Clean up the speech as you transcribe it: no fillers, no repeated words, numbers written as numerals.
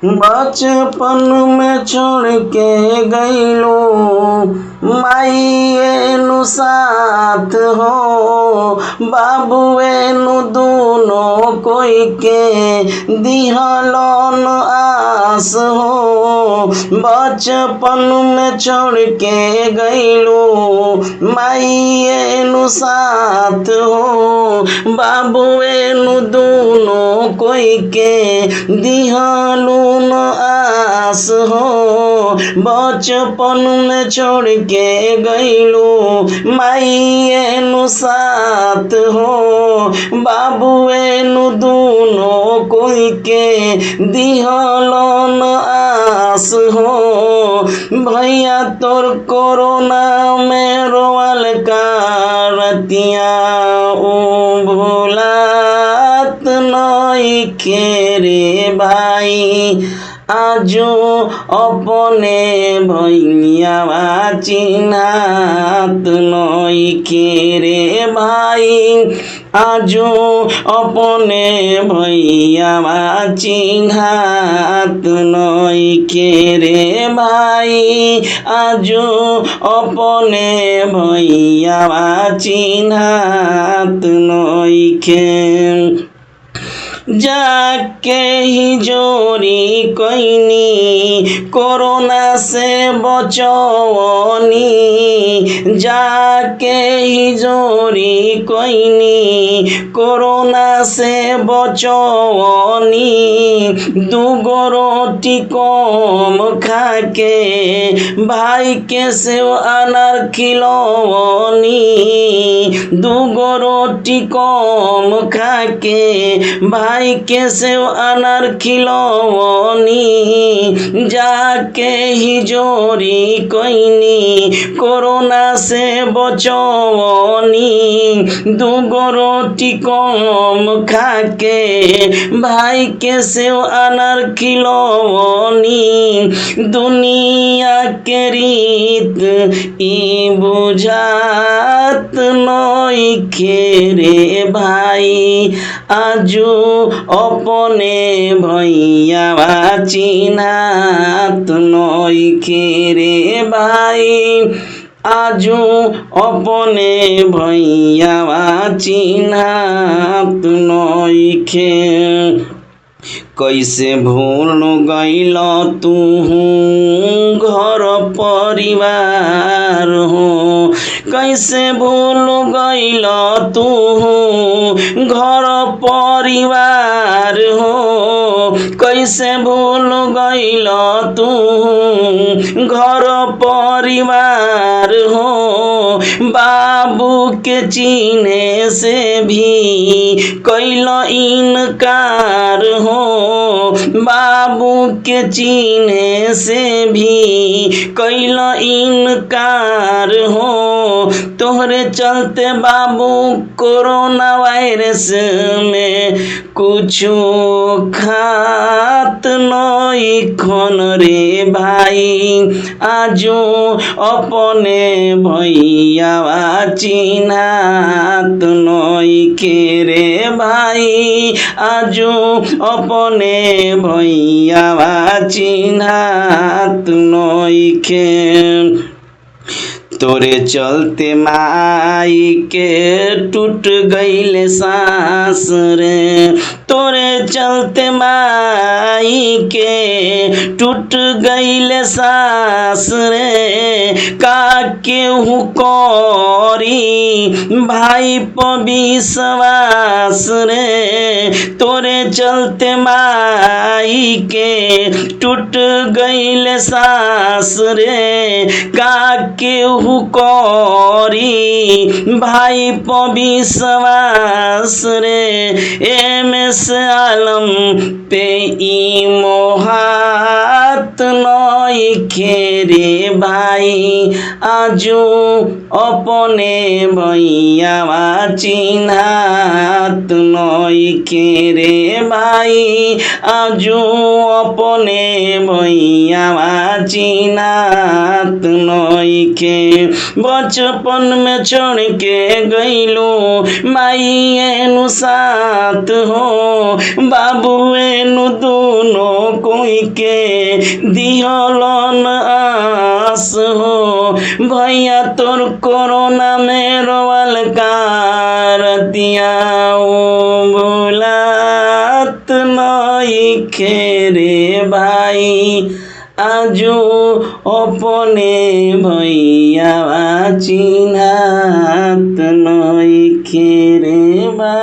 बचपन में छोड़ के गईलू माइए नु साथ हो, बाबुए नु दोनों कोई के दिहलन आस हो। बचपन में छोड़ के गईलू माइए नु साथ हो, बाबुए नु दोनों कोई के दिहलू आस हो। बचपन में छोड़ के गईलू माइए नु साथ हो, बाबुए नु दोनों कोई के दिहलन आस हो। भैया तोर कोरोना में रोवल का रतिया ओ भूलात नइखे रे भाई, आजो अपने भैयावा चिन्हात नइखे रे भाई, आजो अपने भैयावा चिन्हात नइखे रे भाई, आजो अपने भैयावा चिन्हात नइखे। जाके ही जोरी कोइनी कोरोना से बचवनी, जाके ही जोरी कोइनी कोरोना से बचवनी। दूगो रोटी कम खाके भाई के सेव अनार खिलवनी, दूगो रोटी कम खाके भाई के सेव अनार खिलवनी। जाके ही जोरी कोइनी कोरोना से बचवनी, दूगो रोटी कम खाके भाई के सेव अनार खिलवनी। दुनिया के रीत ई बुझात नइखे रे भाई, आजो अपने भैयावा चिन्हात नइखे रे भाई, आजो अपने भैयावा चिन्हात नइखे। कैसे भूल गइल तू घर परिवार हो, कैसे भूल गइल तू घर परिवार हो, कैसे भूल गइल तू घर परिवार हो। बाबू के चिन्हे से भी कैल इनकार हो, बाबू के चिन्हे से भी कैल इनकार हो। तोहरे चलते बाबू कोरोना वायरस में कुछो खात नइखन रे भाई, आजो अपने भैयावा चिन्हात नइखे रे भाई, आजो अपने भैयावा चिन्हात नइखे। तोरे चलते माई के टूट गइले सांस रे, तोरे चलते माई के टूट गइले सांस रे। का केहू करी भाई प विश्वास रे, तोरे चलते माई के टूट गइले सांस रे। का केहू करी भाई प विश्वास रे। एमएस आलम पे ई मोहात नई खेरे भाई आजू अपने भैयावा चिन्हात नई खेरे भाई आजू अपने भैयावा चिन्हात नई के बचपन में छोड़ के गईलू माई एनु साथ हो बाबू एनु दोनों कोई के दिहलन आस हो भैया तोर कोरोना में रोवल कारतिया भुलात नई खेरे भाई आजू अपने भैया चिन्हात नई खेरे भाई।